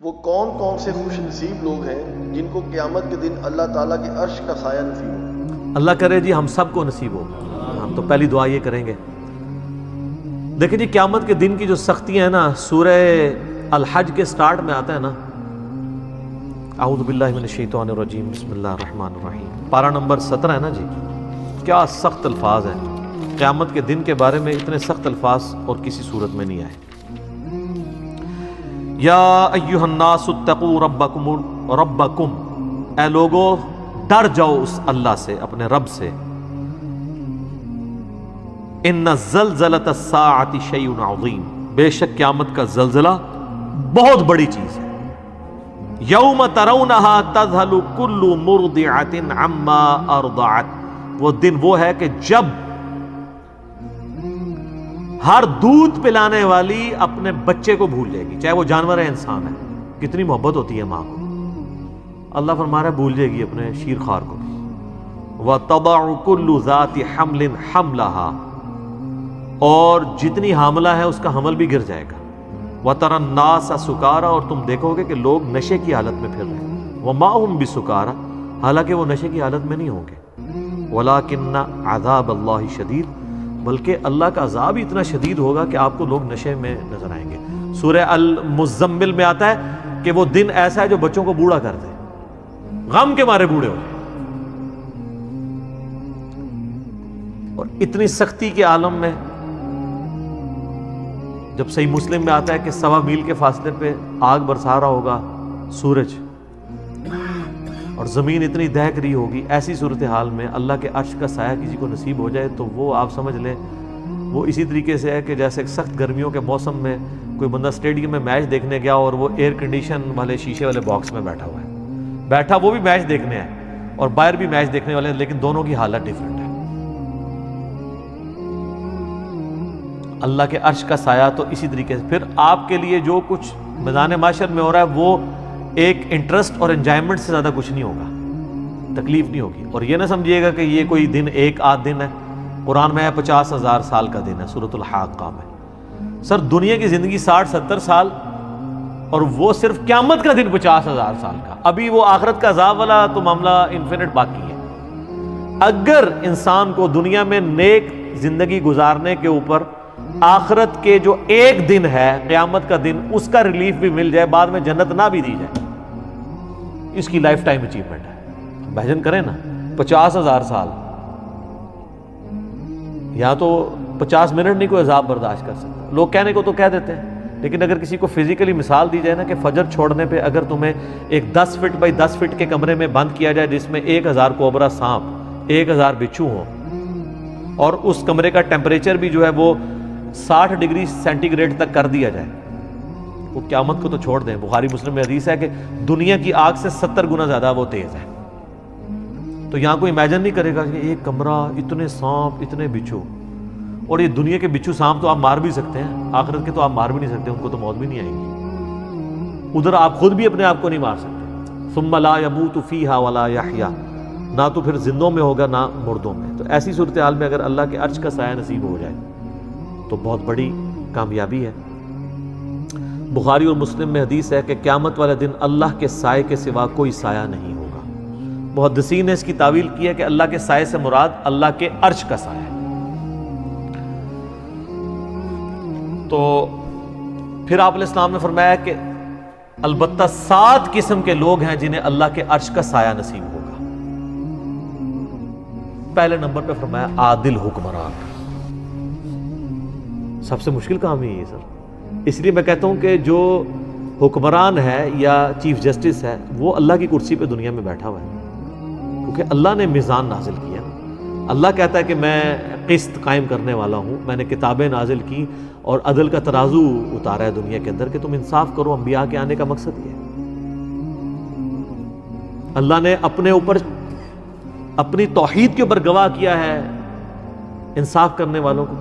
وہ کون کون سے خوش نصیب لوگ ہیں جن کو قیامت کے دن اللہ تعالیٰ کے عرش کا سایہ نصیب ہو؟ اللہ کرے جی ہم سب کو نصیب ہو. ہم تو پہلی دعا یہ کریں گے. دیکھیں جی قیامت کے دن کی جو سختیاں ہیں نا، سورہ الحج کے سٹارٹ میں آتا ہے نا، اعوذ باللہ من الشیطان الرجیم بسم اللہ الرحمن الرحیم، پارہ نمبر 17 ہے نا جی. کیا سخت الفاظ ہیں. قیامت کے دن کے بارے میں اتنے سخت الفاظ اور کسی صورت میں نہیں آئے. یا ایھا الناس اتقوا ربکم، اے لوگو ڈر جاؤ اس اللہ سے، اپنے رب سے. ان زلزلۃ الساعۃ شیء عظیم، بے شک قیامت کا زلزلہ بہت بڑی چیز ہے. یوم ترونها تذہل کل مرضعۃ عما ارضعت، وہ دن وہ ہے کہ جب ہر دودھ پلانے والی اپنے بچے کو بھول جائے گی، چاہے وہ جانور ہے انسان ہے. کتنی محبت ہوتی ہے ماں کو. اللہ فرما رہا ہے بھول جائے گی اپنے شیر خوار کو. وَتَضَعُ كُلُّ ذَاتِ حَمْلٍ حَمْلَهَا، اور جتنی حاملہ ہے اس کا حمل بھی گر جائے گا. وَتَرَى النَّاسَ سُكَارَى، اور تم دیکھو گے کہ لوگ نشے کی حالت میں پھر رہے ہیں. وَمَا هُمْ بِسُكَارَى، حالانکہ وہ نشے کی حالت میں نہیں ہوں گے. وَلَكِنَّ عَذَابَ اللَّهِ شَدِيدٌ، بلکہ اللہ کا عذاب ہی اتنا شدید ہوگا کہ آپ کو لوگ نشے میں نظر آئیں گے. سورہ المزمل میں آتا ہے کہ وہ دن ایسا ہے جو بچوں کو بوڑھا کر دے، غم کے مارے بوڑھے ہو جائیں. اور اتنی سختی کے عالم میں جب صحیح مسلم میں آتا ہے کہ 1.25 میل کے فاصلے پہ آگ برسا رہا ہوگا سورج، اور زمین اتنی دہک رہی ہوگی، ایسی صورتحال میں اللہ کے عرش کا سایہ کسی کو نصیب ہو جائے تو وہ آپ سمجھ لیں وہ اسی طریقے سے ہے کہ جیسے سخت گرمیوں کے موسم میں کوئی بندہ اسٹیڈیم میں میچ دیکھنے گیا اور وہ ایئر کنڈیشن والے شیشے والے باکس میں بیٹھا ہوا ہے. بیٹھا وہ بھی میچ دیکھنے ہے اور باہر بھی میچ دیکھنے والے ہیں، لیکن دونوں کی حالت ڈیفرنٹ ہے. اللہ کے عرش کا سایہ تو اسی طریقے سے پھر آپ کے لیے جو کچھ میدان محشر میں ہو رہا ہے وہ ایک انٹرسٹ اور انجوائمنٹ سے زیادہ کچھ نہیں ہوگا، تکلیف نہیں ہوگی. اور یہ نہ سمجھیے گا کہ یہ کوئی دن ایک آدھ دن ہے. قرآن میں ہے 50,000 سال کا دن ہے سورۃ الحاقہ میں. سر دنیا کی زندگی 60-70 سال، اور وہ صرف قیامت کا دن 50,000 سال کا. ابھی وہ آخرت کا عذاب والا تو معاملہ انفینٹ باقی ہے. اگر انسان کو دنیا میں نیک زندگی گزارنے کے اوپر آخرت کے جو ایک دن ہے قیامت کا دن، اس کا ریلیف بھی مل جائے، بعد میں جنت نہ بھی دی جائے، اس کی لائف ٹائم اچیومنٹ ہے. امیجن کریں نا 50,000 سال، یا تو 50 منٹ نہیں کوئی عذاب برداشت کر سکتا. لوگ کہنے کو تو کہہ دیتے ہیں، لیکن اگر کسی کو فزیکلی مثال دی جائے نا کہ فجر چھوڑنے پہ اگر تمہیں ایک 10 فٹ بائی 10 فٹ کے کمرے میں بند کیا جائے جس میں 1000 کوبرا سانپ، 1000 بچھو ہوں، اور اس کمرے کا ٹیمپریچر بھی جو ہے وہ 60 ڈگری سینٹی گریڈ تک کر دیا جائے، وہ قیامت کو تو چھوڑ دیں. بخاری مسلم میں حدیث ہے کہ دنیا کی آگ سے 70 گنا زیادہ وہ تیز ہے. تو یہاں کوئی امیجن نہیں کرے گا کہ ایک کمرہ، اتنے سانپ، اتنے بچھو. اور یہ دنیا کے بچھو سانپ تو آپ مار بھی سکتے ہیں، آخرت کے تو آپ مار بھی نہیں سکتے، ان کو تو موت بھی نہیں آئے گی. ادھر آپ خود بھی اپنے آپ کو نہیں مار سکتے. ثم لا يموت فيها ولا يحيى، نہ تو پھر زندوں میں ہوگا نہ مردوں میں. تو ایسی صورتحال میں اگر اللہ کے عرش کا سایہ نصیب ہو جائے تو بہت بڑی کامیابی ہے. بخاری اور مسلم میں حدیث ہے کہ قیامت والے دن اللہ کے سائے کے سوا کوئی سایہ نہیں ہوگا. محدثین نے اس کی تعویل کی ہے کہ اللہ کے سائے سے مراد اللہ کے عرش کا سایہ ہے. تو پھر آپ علیہ السلام نے فرمایا کہ البتہ 7 قسم کے لوگ ہیں جنہیں اللہ کے عرش کا سایہ نصیب ہوگا. پہلے نمبر پہ فرمایا عادل حکمران. سب سے مشکل کام ہی ہے سر. اس لیے میں کہتا ہوں کہ جو حکمران ہے یا چیف جسٹس ہے وہ اللہ کی کرسی پہ دنیا میں بیٹھا ہوا ہے، کیونکہ اللہ نے میزان نازل کیا. اللہ کہتا ہے کہ میں قسط قائم کرنے والا ہوں، میں نے کتابیں نازل کی اور عدل کا ترازو اتارا ہے دنیا کے اندر کہ تم انصاف کرو. انبیاء کے آنے کا مقصد یہ ہے. اللہ نے اپنے اوپر اپنی توحید کے اوپر گواہ کیا ہے انصاف کرنے والوں کو.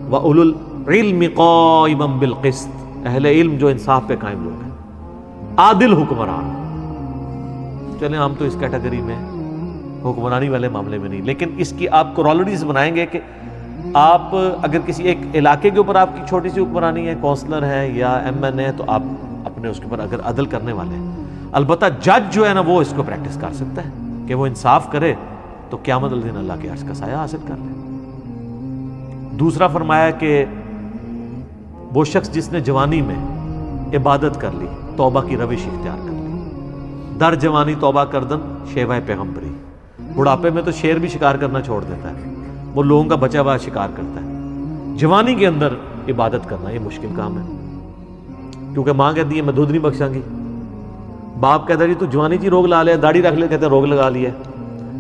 وَأُولُو الْعِلْمِ قَائِمًا بِالْقِسْطِ، اہل علم جو انصاف پہ قائم لوگ ہیں. عادل حکمران. چلیں ہم تو اس کیٹیگری میں حکمرانی والے معاملے میں نہیں، لیکن اس کی آپ کورالریز بنائیں گے کہ آپ اگر کسی ایک علاقے کے اوپر آپ کی چھوٹی سی حکمرانی ہے، کونسلر ہے یا ایم این اے، تو آپ اپنے اپنے اس کے اوپر اگر عدل کرنے والے ہیں. البتہ جج جو ہے نا وہ اس کو پریکٹس کر سکتا ہے کہ وہ انصاف کرے تو قیامت الدین اللہ کے عرش کا سایہ حاصل کر لے. دوسرا فرمایا کہ وہ شخص جس نے جوانی میں عبادت کر لی, توبہ کی روش اختیار کر لی, در جوانی توبہ کردن شیوہ پیغمبری, بڑھاپے میں تو شیر بھی شکار کرنا چھوڑ دیتا ہے, وہ لوگوں کا بچا ہوا شکار کرتا ہے. جوانی کے اندر عبادت کرنا یہ مشکل کام ہے, کیونکہ ماں کہتی ہے میں دودھ نہیں بخشاں گی, باپ کہتا ہے جی تو جوانی جی روگ لا لے, داڑھی رکھ لے, کہتے ہیں روگ لگا لیا.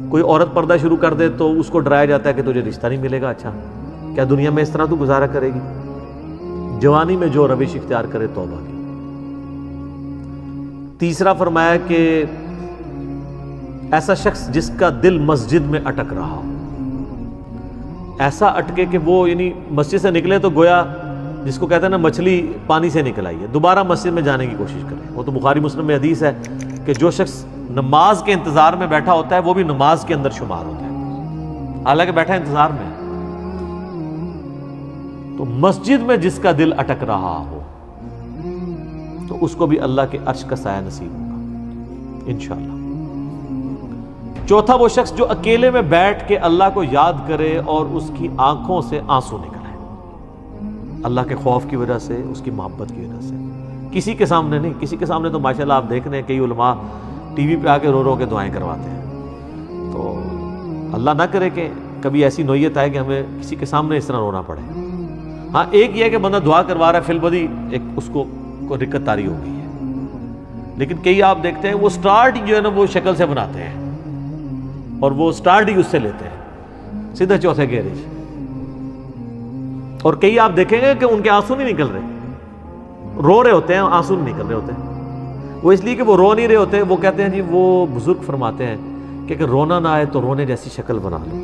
کوئی عورت پردہ شروع کر دے تو اس کو ڈرایا جاتا ہے کہ تجھے رشتہ نہیں ملے گا. اچھا کیا دنیا میں اس طرح تو گزارا کرے گی؟ جوانی میں جو روش اختیار کرے توبہ کی. تیسرا فرمایا کہ ایسا شخص جس کا دل مسجد میں اٹک رہا ہو, ایسا اٹکے کہ وہ یعنی مسجد سے نکلے تو گویا جس کو کہتے ہیں نا مچھلی پانی سے نکل آئی ہے, دوبارہ مسجد میں جانے کی کوشش کرے. وہ تو بخاری مسلم میں حدیث ہے کہ جو شخص نماز کے انتظار میں بیٹھا ہوتا ہے وہ بھی نماز کے اندر شمار ہوتا ہے, حالانکہ بیٹھا انتظار میں. تو مسجد میں جس کا دل اٹک رہا ہو تو اس کو بھی اللہ کے عرش کا سایہ نصیب ہوگا انشاءاللہ. چوتھا وہ شخص جو اکیلے میں بیٹھ کے اللہ کو یاد کرے اور اس کی آنکھوں سے آنسو نکل آئے, اللہ کے خوف کی وجہ سے, اس کی محبت کی وجہ سے. کسی کے سامنے نہیں, کسی کے سامنے تو ماشاءاللہ آپ دیکھ رہے ہیں کئی علماء ٹی وی پہ آ کے رو رو کے دعائیں کرواتے ہیں. تو اللہ نہ کرے کہ کبھی ایسی نوعیت آئے کہ ہمیں کسی کے سامنے اس طرح رونا پڑے. ہاں ایک یہ ہے کہ بندہ دعا کروا رہا ہے, فی البدی ایک اس کو دقت طاری ہو گئی ہے, لیکن کئی آپ دیکھتے ہیں وہ سٹارٹ جو ہے نا وہ شکل سے بناتے ہیں اور وہ سٹارٹ ہی اس سے لیتے ہیں سیدھا چوتھے گیرج. اور کئی آپ دیکھیں گے کہ ان کے آنسو نہیں نکل رہے, رو رہے ہوتے ہیں, آنسو نہیں نکل رہے ہوتے ہیں. وہ اس لیے کہ وہ رو نہیں رہے ہوتے. وہ کہتے ہیں جی, وہ بزرگ فرماتے ہیں کہ اگر رونا نہ آئے تو رونے جیسی شکل بنا لو.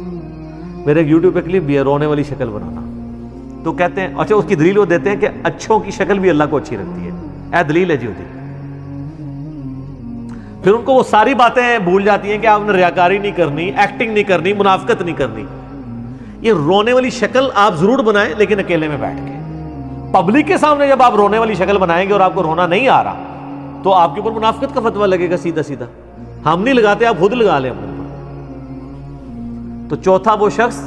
میرے ایک یوٹیوب پہ کلپ بھی ہے رونے والی شکل بنانا. تو کہتے ہیں اچھا اس کی دلیل وہ دیتے ہیں کہ اچھوں کی شکل بھی اللہ کو اچھی لگتی ہے. اے دلیل ہے جی ہوتی. پھر ان کو وہ ساری باتیں بھول جاتی ہیں کہ آپ نے ریاکاری نہیں کرنی, ایکٹنگ نہیں کرنی, منافقت نہیں کرنی. یہ رونے والی شکل آپ ضرور بنائیں لیکن اکیلے میں بیٹھ کے. پبلک کے سامنے جب آپ رونے والی شکل بنائیں گے اور آپ کو رونا نہیں آ رہا تو آپ کے اوپر منافقت کا فتویٰ لگے گا سیدھا سیدھا. ہم نہیں لگاتے, آپ خود لگا لیں اپنے اوپر. تو چوتھا وہ شخص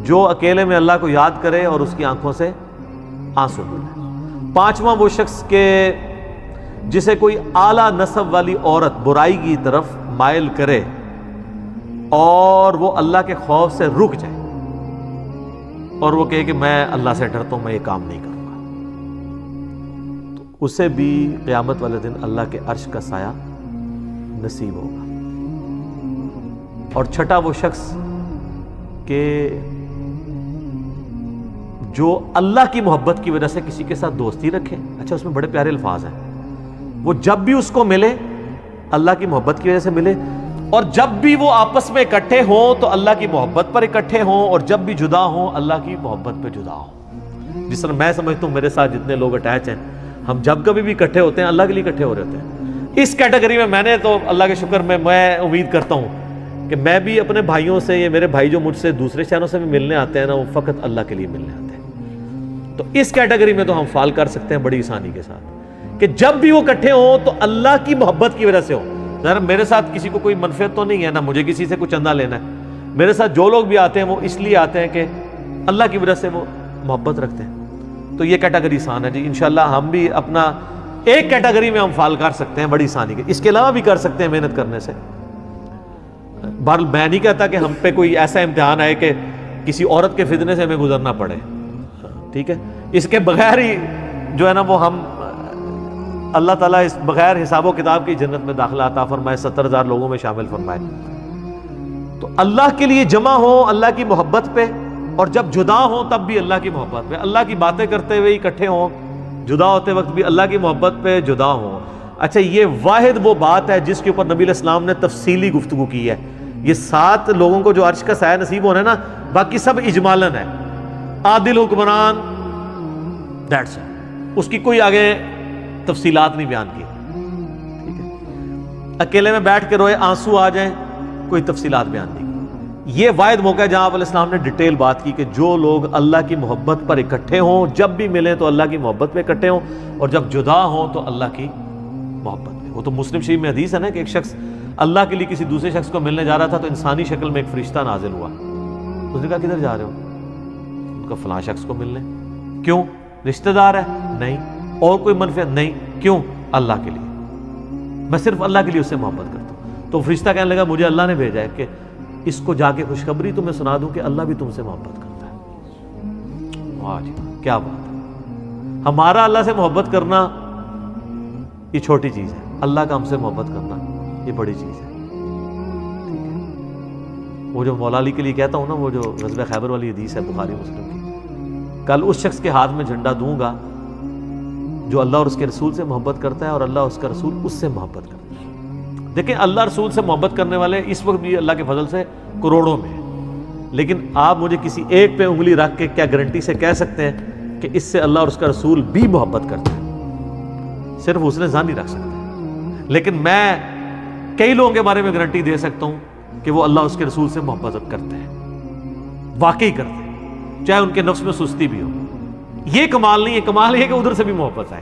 جو اکیلے میں اللہ کو یاد کرے اور اس کی آنکھوں سے آنسو نکلے. پانچواں وہ شخص کہ جسے کوئی اعلیٰ نسب والی عورت برائی کی طرف مائل کرے اور وہ اللہ کے خوف سے رک جائے اور وہ کہے کہ میں اللہ سے ڈرتا ہوں, میں یہ کام نہیں کروں گا, تو اسے بھی قیامت والے دن اللہ کے عرش کا سایہ نصیب ہوگا. اور چھٹا وہ شخص کہ جو اللہ کی محبت کی وجہ سے کسی کے ساتھ دوستی رکھے. اچھا اس میں بڑے پیارے الفاظ ہیں. وہ جب بھی اس کو ملے اللہ کی محبت کی وجہ سے ملے, اور جب بھی وہ آپس میں اکٹھے ہوں تو اللہ کی محبت پر اکٹھے ہوں, اور جب بھی جدا ہوں اللہ کی محبت پہ جدا ہوں. جس طرح میں سمجھتا ہوں میرے ساتھ جتنے لوگ اٹیچ ہیں, ہم جب کبھی بھی اکٹھے ہوتے ہیں اللہ کے لیے اکٹھے ہو رہے ہوتے ہیں. اس کیٹیگری میں نے تو اللہ کے شکر میں امید کرتا ہوں کہ میں بھی اپنے بھائیوں سے, یہ میرے بھائی جو مجھ سے دوسرے شہروں سے بھی ملنے آتے ہیں نا, وہ فقط اللہ کے لیے ملنے آتے ہیں. تو اس کیٹیگری میں تو ہم فال کر سکتے ہیں بڑی آسانی کے ساتھ کہ جب بھی وہ اکٹھے ہوں تو اللہ کی محبت کی وجہ سے ہوں. ذرا میرے ساتھ کسی کو کوئی منفعت تو نہیں ہے, نہ مجھے کسی سے کچھ چندہ لینا ہے. میرے ساتھ جو لوگ بھی آتے ہیں وہ اس لیے آتے ہیں کہ اللہ کی وجہ سے وہ محبت رکھتے ہیں. تو یہ کیٹیگری آسان ہے جی. انشاءاللہ ہم بھی اپنا ایک کیٹیگری میں ہم فال کر سکتے ہیں بڑی آسانی کے. اس کے علاوہ بھی کر سکتے ہیں محنت کرنے سے. بہرحال میں نہیں کہتا کہ ہم پہ کوئی ایسا امتحان آئے کہ کسی عورت کے فتنے سے ہمیں گزرنا پڑے, ٹھیک ہے. اس کے بغیر ہی جو ہے نا وہ ہم اللہ تعالیٰ اس بغیر حساب و کتاب کی جنت میں داخلہ عطا فرمائے, 70,000 لوگوں میں شامل فرمائے. تو اللہ کے لیے جمع ہو اللہ کی محبت پہ, اور جب جدا ہوں تب بھی اللہ کی محبت پہ. اللہ کی باتیں کرتے ہوئے اکٹھے ہوں, جدا ہوتے وقت بھی اللہ کی محبت پہ جدا ہوں. اچھا یہ واحد وہ بات ہے جس کے اوپر نبی علیہ السلام نے تفصیلی گفتگو کی ہے. یہ 7 لوگوں کو جو عرش کا سایہ نصیب ہونا ہے نا, باقی سب اجمالاً ہے. عادل حکمران, دیٹس اٹ. اس کی کوئی آگے تفصیلات نہیں بیان کی, ٹھیک ہے. اکیلے میں بیٹھ کے روئے, آنسو آ جائیں, کوئی تفصیلات بیان نہیں کی. یہ واحد موقع ہے جہاں آپ علیہ السلام نے ڈیٹیل بات کی کہ جو لوگ اللہ کی محبت پر اکٹھے ہوں، جب بھی ملیں تو اللہ کی محبت پہ اکٹھے ہوں، اور جب جدا ہوں تو اللہ کی محبت پہ۔ وہ تو مسلم شریف میں حدیث ہے نا کہ ایک شخص اللہ کے لیے کسی دوسرے شخص کو ملنے جا رہا تھا تو انسانی شکل میں ایک فرشتہ نازل ہوا۔ اس نے کہا کدھر جا رہے ہو؟ ان کا فلاں شخص کو ملنے۔ کیوں؟ رشتہ دار ہے؟ نہیں۔ اور کوئی منفعت؟ نہیں۔ کیوں؟ اللہ کے لیے، میں صرف اللہ کے لیے اس سے محبت کرتا ہوں۔ تو فرشتہ کہنے لگا مجھے اللہ نے بھیجا ہے کہ اس کو جا کے خوشخبری تمہیں سنا دوں کہ اللہ بھی تم سے محبت کرتا ہے۔ واہ جی، کیا بات ہے! ہمارا اللہ سے محبت کرنا یہ چھوٹی چیز ہے، اللہ کا ہم سے محبت کرنا یہ بڑی چیز ہے۔ ٹھیک ہے، وہ جو مولا علی کے لیے کہتا ہوں نا، وہ جو غزوہ خیبر والی حدیث ہے بخاری مسلم کی، کل اس شخص کے ہاتھ میں جھنڈا دوں گا جو اللہ اور اس کے رسول سے محبت کرتا ہے اور اللہ اس کا رسول اس سے محبت کرتا ہے۔ دیکھیں اللہ رسول سے محبت کرنے والے اس وقت بھی اللہ کے فضل سے کروڑوں میں ہیں، لیکن آپ مجھے کسی ایک پہ انگلی رکھ کے کیا گارنٹی سے کہہ سکتے ہیں کہ اس سے اللہ اور اس کا رسول بھی محبت کرتے ہیں؟ صرف حسن ظن رکھ سکتے ہیں، لیکن میں کئی لوگوں کے بارے میں گارنٹی دے سکتا ہوں کہ وہ اللہ اور اس کے رسول سے محبت کرتے ہیں، واقعی کرتے ہیں، چاہے ان کے نفس میں سستی بھی ہو۔ یہ کمال نہیں ہے، کمال یہ کہ ادھر سے بھی محبت آئے،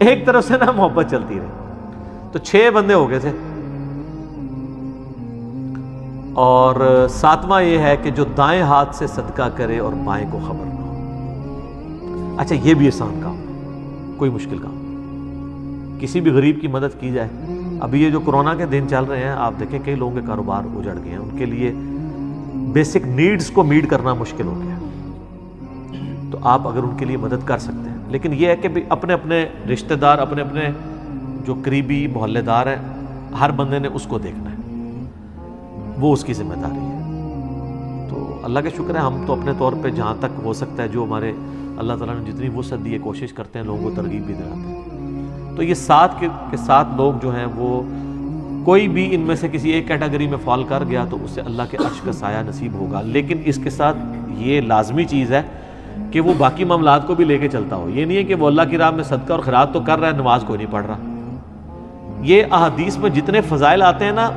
ایک طرف سے نہ محبت چلتی رہے۔ تو 6 بندے ہو گئے تھے، اور 7واں یہ ہے کہ جو دائیں ہاتھ سے صدقہ کرے اور بائیں کو خبر نہ ہو۔ اچھا یہ بھی آسان کام ہے، کوئی مشکل کام نہیں، کسی بھی غریب کی مدد کی جائے۔ ابھی یہ جو کورونا کے دن چل رہے ہیں، آپ دیکھیں کئی لوگوں کے کاروبار اجڑ گئے ہیں، ان کے لیے بیسک نیڈز کو میٹ کرنا مشکل ہو گیا، تو آپ اگر ان کے لیے مدد کر سکتے ہیں۔ لیکن یہ ہے کہ اپنے اپنے رشتہ دار، اپنے اپنے جو قریبی محلے دار ہیں، ہر بندے نے اس کو دیکھنا ہے، وہ اس کی ذمہ داری ہے۔ تو اللہ کا شکر ہے ہم تو اپنے طور پہ جہاں تک ہو سکتا ہے، جو ہمارے اللہ تعالیٰ نے جتنی وسعت دی ہے، کوشش کرتے ہیں، لوگوں کو ترغیب بھی دلاتے ہیں۔ تو یہ 7 کے 7 لوگ جو ہیں، وہ کوئی بھی ان میں سے کسی ایک کیٹیگری میں فال کر گیا تو اسے اللہ کے عرش کا سایہ نصیب ہوگا، لیکن اس کے ساتھ یہ لازمی چیز ہے کہ وہ باقی معاملات کو بھی لے کے چلتا ہو۔ یہ نہیں ہے کہ وہ اللہ کی راہ میں صدقہ اور خیرات تو کر رہا ہے، نماز کو نہیں پڑھ رہا۔ یہ احادیث میں جتنے فضائل آتے ہیں نا،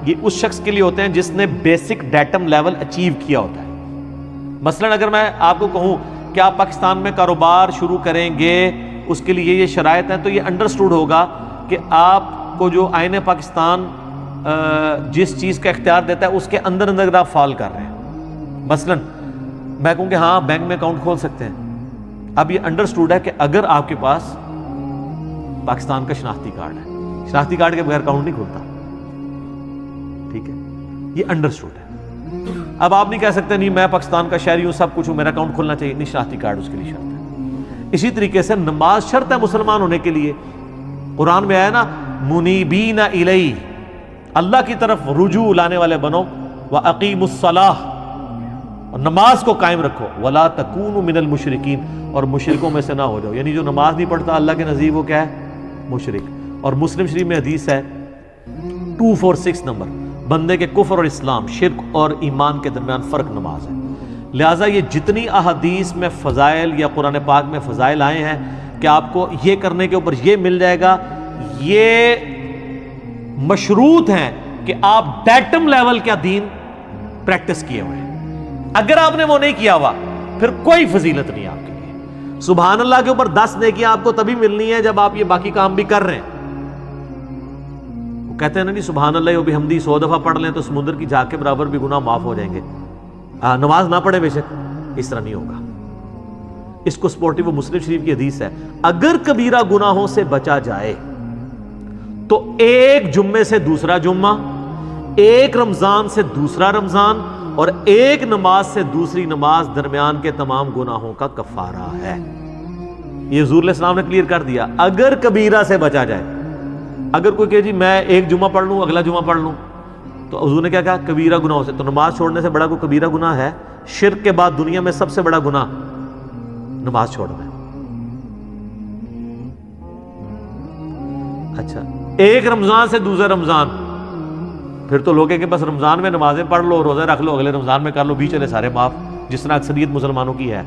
یہ اس شخص کے لیے ہوتے ہیں جس نے بیسک ڈیٹم لیول اچیو کیا ہوتا ہے۔ مثلا اگر میں آپ کو کہوں کہ آپ پاکستان میں کاروبار شروع کریں گے، اس کے لیے یہ شرائط ہیں، تو یہ انڈرسٹوڈ ہوگا کہ آپ کو جو آئین پاکستان جس چیز کا اختیار دیتا ہے اس کے اندر اندر آپ فال کر رہے ہیں۔ مثلا میں کہوں کہ ہاں بینک میں اکاؤنٹ کھول سکتے ہیں، اب یہ انڈرسٹوڈ ہے کہ اگر آپ کے پاس پاکستان کا شناختی کارڈ ہے، شناختی کارڈ کے بغیر اکاؤنٹ نہیں کھلتا، ٹھیک ہے، یہ انڈرسٹوڈ ہے۔ اب آپ نہیں کہہ سکتے نہیں میں پاکستان کا شہری ہوں، سب کچھ ہوں، میرا اکاؤنٹ کھلنا چاہیے، نہیں، شناختی کارڈ اس کے لیے شرط ہے۔ اسی طریقے سے نماز شرط ہے مسلمان ہونے کے لیے، قرآن میں آیا نا منیبین الیہ، اللہ کی طرف رجوع لانے والے بنو، وَأَقِیمُوا الصَّلَاةَ، اور نماز کو قائم رکھو، وَلَا تَكُونُوا مِنَ الْمُشْرِكِينَ، اور مشرکوں میں سے نہ ہو جاؤ، یعنی جو نماز نہیں پڑھتا اللہ کے نزدیک وہ کیا ہے؟ مشرک۔ اور مسلم شریف میں حدیث ہے 246 نمبر، بندے کے کفر اور اسلام، شرک اور ایمان کے درمیان فرق نماز ہے۔ لہٰذا یہ جتنی احادیث میں فضائل یا قرآن پاک میں فضائل آئے ہیں کہ آپ کو یہ کرنے کے اوپر یہ مل جائے گا، یہ مشروط ہیں کہ آپ ڈیٹم لیول کا دین پریکٹس کیے ہوئے ہیں۔ اگر آپ نے وہ نہیں کیا ہوا پھر کوئی فضیلت نہیں آپ کے لیے۔ سبحان اللہ کے اوپر 10 نیکیاں آپ کو تبھی ملنی ہے جب آپ یہ باقی کام بھی کر رہے ہیں۔ وہ کہتے ہیں نا نہیں سبحان اللہ و بحمدی 100 دفعہ پڑھ لیں تو سمندر کی جھاگ کے برابر بھی گناہ معاف ہو جائیں گے، نماز نہ پڑھے بے شک، اس طرح نہیں ہوگا۔ اس کو سپورٹی وہ مسلم شریف کی حدیث ہے، اگر کبیرہ گناہوں سے بچا جائے تو ایک جمعے سے دوسرا جمعہ، ایک رمضان سے دوسرا رمضان، اور ایک نماز سے دوسری نماز درمیان کے تمام گناہوں کا کفارہ ہے۔ یہ حضور علیہ السلام نے کلیئر کر دیا، اگر کبیرہ سے بچا جائے۔ اگر کوئی کہ جی میں ایک جمعہ پڑھ لوں اگلا جمعہ پڑھ لوں، تو حضور نے کیا کہا؟ کبیرہ گناہوں سے۔ تو نماز چھوڑنے سے بڑا کوئی کبیرہ گناہ ہے؟ شرک کے بعد دنیا میں سب سے بڑا گناہ نماز چھوڑنا ہے۔ اچھا، ایک رمضان سے دوسرا رمضان، پھر تو لوگ ہیں کہ بس رمضان میں نمازیں پڑھ لو، روزے رکھ لو، اگلے رمضان میں کر لو، بیچ والے سارے معاف، جس طرح اکثریت مسلمانوں کی ہے۔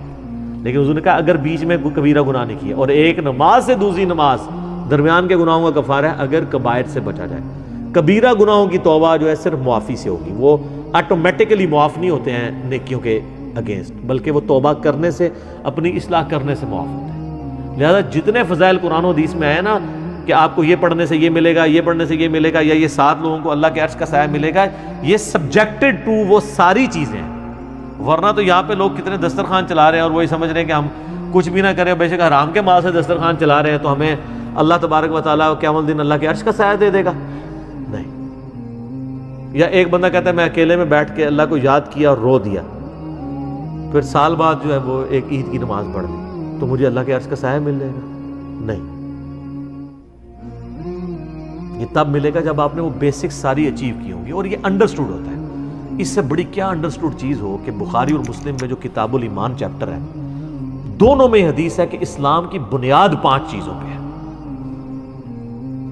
لیکن حضور نے کہا اگر بیچ میں کوئی کبیرہ گناہ نہیں کیا اور ایک نماز سے دوسری نماز درمیان کے گناہوں کا کفارہ ہے، اگر کبائر سے بچا جائے۔ کبیرہ گناہوں کی توبہ جو ہے صرف معافی سے ہوگی، وہ آٹومیٹکلی معاف نہیں ہوتے ہیں نیکیوں کے اگینسٹ، بلکہ وہ توبہ کرنے سے، اپنی اصلاح کرنے سے معاف ہوتے ہیں۔ لہذا جتنے فضائل قرآن و حدیث میں آئے نا کہ آپ کو یہ پڑھنے سے یہ ملے گا، یہ پڑھنے سے یہ ملے گا، یا یہ 7 لوگوں کو اللہ کے عرش کا سایہ ملے گا، یہ سبجیکٹڈ ٹو وہ ساری چیزیں ہیں۔ ورنہ تو یہاں پہ لوگ کتنے دسترخوان چلا رہے ہیں اور وہی سمجھ رہے ہیں کہ ہم کچھ بھی نہ کریں، بے شک حرام کے مال سے دسترخوان چلا رہے ہیں تو ہمیں اللہ تبارک و تعالیٰ قیامت الدین اللہ کے عرش کا سایہ دے دے گا، نہیں۔ یا ایک بندہ کہتا ہے میں اکیلے میں بیٹھ کے اللہ کو یاد کیا اور رو دیا، پھر سال بعد جو ہے وہ ایک عید کی نماز پڑھ لی، تو مجھے اللہ کے عرش کا سایہ مل جائے گا؟ نہیں، یہ تب ملے گا جب آپ نے وہ بیسک ساری اچیو کی ہوں گی، اور یہ انڈرسٹوڈ ہوتا ہے۔ اس سے بڑی کیا انڈرسٹوڈ چیز ہو کہ بخاری اور مسلم میں جو کتاب الایمان چیپٹر ہے، دونوں میں حدیث ہے کہ اسلام کی بنیاد 5 چیزوں پہ ہے۔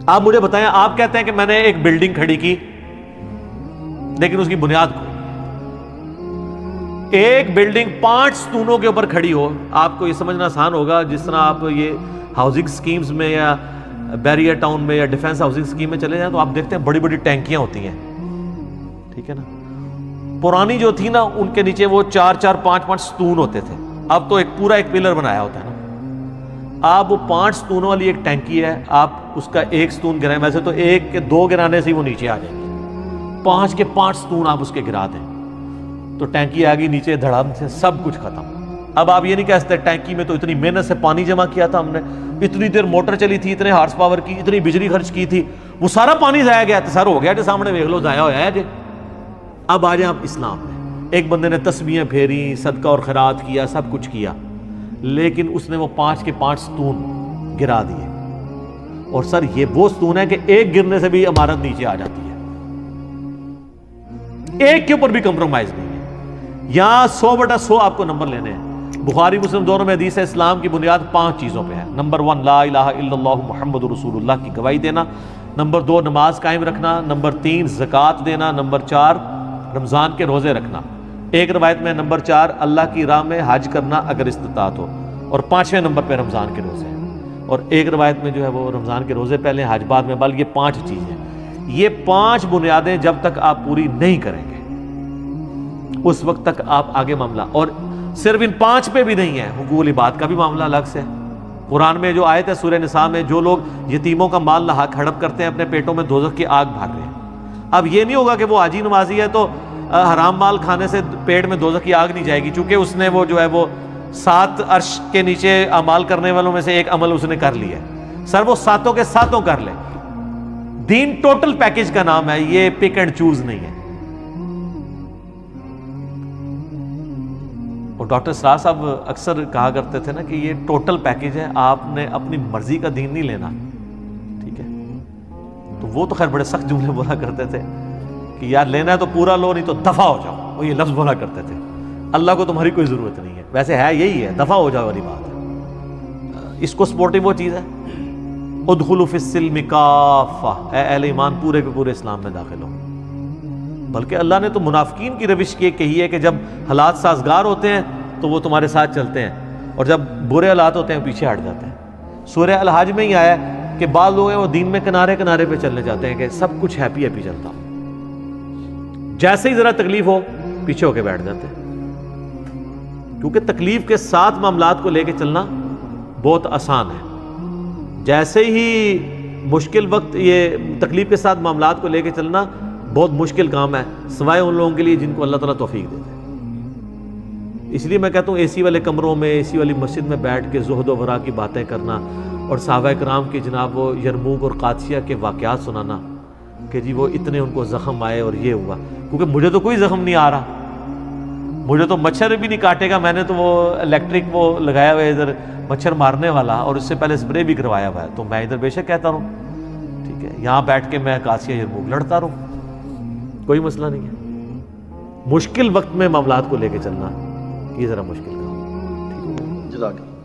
آپ مجھے بتائیں، آپ کہتے ہیں کہ میں نے ایک بلڈنگ کھڑی کی لیکن اس کی بنیاد کو، ایک بلڈنگ 5 ستونوں کے اوپر کھڑی ہو، آپ کو یہ سمجھنا آسان ہوگا جس طرح آپ یہ ہاؤسنگ سکیمز میں یا بیریئر ٹاؤن میں یا ڈیفنس ہاؤسنگ سکیم میں چلے جائیں تو آپ دیکھتے ہیں بڑی بڑی ٹینکیاں ہوتی ہیں، ٹھیک ہے نا۔ پرانی جو تھی نا ان کے نیچے وہ 4-4 5-5 ستون ہوتے تھے، اب تو ایک پورا ایک پلر بنایا ہوتا ہے نا۔ آپ وہ 5 ستونوں والی ایک ٹینکی ہے، آپ اس کا ایک ستون گرائیں، ویسے تو 1 کے 2 گرانے سے ہی وہ نیچے آ جائے گی، 5 کے 5 ستون آپ اس کے گرا دیں تو ٹینکی آ گئی نیچے، دھڑام سے سب کچھ ختم۔ اب آپ یہ نہیں کہہ سکتے ٹینکی میں تو اتنی محنت سے پانی جمع کیا تھا ہم نے، اتنی دیر موٹر چلی تھی، اتنے ہارس پاور کی، اتنی بجلی خرچ کی تھی، وہ سارا پانی ضائع گیا تھا، سر ہو گیا جو سامنے دیکھ لو ضائع ہوا ہے جی۔ اب آ جائیں آپ اسلام میں، ایک بندے نے تسبیحیں پھیری، صدقہ اور خیرات کیا، سب کچھ کیا، لیکن اس نے وہ 5 کے 5 ستون گرا دیے، اور سر یہ وہ ستون ہے کہ ایک گرنے سے بھی عمارت نیچے آ جاتی ہے، ایک کے اوپر بھی کمپرومائز نہیں ہے، یہاں 100/100 آپ کو نمبر لینے ہیں۔ بخاری مسلم دونوں میں حدیث ہے، اسلام کی بنیاد 5 چیزوں پہ ہے۔ نمبر 1 لا الہ الا اللہ محمد رسول اللہ کی گواہی دینا، نمبر 2 نماز قائم رکھنا، نمبر 3 زکوٰۃ دینا، نمبر 4 رمضان کے روزے رکھنا، ایک روایت میں نمبر 4 اللہ کی راہ میں حج کرنا اگر استطاعت ہو، اور 5ویں نمبر پہ رمضان کے روزے، اور ایک روایت میں جو ہے وہ رمضان کے روزے پہلے حج بعد میں، بل یہ 5 چیزیں، یہ 5 بنیادیں جب تک آپ پوری نہیں کریں گے اس وقت تک آپ آگے معاملہ، اور صرف ان 5 پہ بھی نہیں ہے، حقوق العباد کا بھی معاملہ الگ سے ہے۔ قرآن میں جو آیت ہے سورہ نساء میں، جو لوگ یتیموں کا مال ناحق ہڑپ کرتے ہیں اپنے پیٹوں میں دوزخ کی آگ بھاگ رہے ہیں۔ اب یہ نہیں ہوگا کہ وہ حاجی نمازی ہے تو حرام مال کھانے سے پیٹ میں دوزخ کی آگ نہیں جائے گی، چونکہ اس نے وہ جو ہے وہ 7 عرش کے نیچے اعمال کرنے والوں میں سے ایک عمل اس نے کر لیا ہے، سر وہ 7 کے 7 کر لے۔ دین ٹوٹل پیکج کا نام ہے، یہ پک اینڈ چوز نہیں ہے۔ اور ڈاکٹر اسرار صاحب اکثر کہا کرتے تھے نا کہ یہ ٹوٹل پیکج ہے، آپ نے اپنی مرضی کا دین نہیں لینا، ٹھیک ہے۔ تو وہ تو خیر بڑے سخت جملے بولا کرتے تھے کہ یار لینا ہے تو پورا لو، نہیں تو دفع ہو جاؤ، وہ یہ لفظ بولا کرتے تھے۔ اللہ کو تمہاری کوئی ضرورت نہیں ہے، ویسے ہے یہی ہے، دفع ہو جاؤ والی بات ہے۔ اس کو سپورٹنگ وہ چیز ہے، ادخلوا فی السلم کافہ، اے اہل ایمان پورے کے پورے اسلام میں داخل ہو۔ بلکہ اللہ نے تو منافقین کی روش یہ کہی ہے کہ جب حالات سازگار ہوتے ہیں تو وہ تمہارے ساتھ چلتے ہیں، اور جب برے حالات ہوتے ہیں پیچھے ہٹ جاتے ہیں۔ سورہ الحج میں ہی آیا ہے کہ بعض لوگ ہیں وہ دین میں کنارے کنارے پہ چلنے جاتے ہیں کہ سب کچھ ہیپی ہیپی چلتا ہوں، جیسے ہی ذرا تکلیف ہو پیچھے ہو کے بیٹھ جاتے ہیں، کیونکہ تکلیف کے ساتھ معاملات کو لے کے چلنا بہت آسان ہے، جیسے ہی مشکل وقت یہ تکلیف کے ساتھ معاملات کو لے کے چلنا بہت مشکل کام ہے، سوائے ان لوگوں کے لیے جن کو اللہ تعالیٰ توفیق دیتے ہیں۔ اس لیے میں کہتا ہوں اے سی والے کمروں میں، اے سی والی مسجد میں بیٹھ کے زہد و ورا کی باتیں کرنا، اور صحابہ کرام کی جناب وہ یرموک اور قادسیہ کے واقعات سنانا کہ جی وہ اتنے ان کو زخم آئے اور یہ ہوا، کیونکہ مجھے تو کوئی زخم نہیں آ رہا، مجھے تو مچھر بھی نہیں کاٹے گا، میں نے تو وہ الیکٹرک وہ لگایا ہوا ہے ادھر مچھر مارنے والا، اور اس سے پہلے اسپرے بھی کروایا ہوا ہے، تو میں ادھر بے شک کہتا رہوں، ٹھیک ہے، یہاں بیٹھ کے میں قادسیہ یرموک لڑتا رہوں، کوئی مسئلہ نہیں ہے۔ مشکل وقت میں معاملات کو لے کے چلنا یہ ذرا مشکل کام ہے۔ جزاک اللہ۔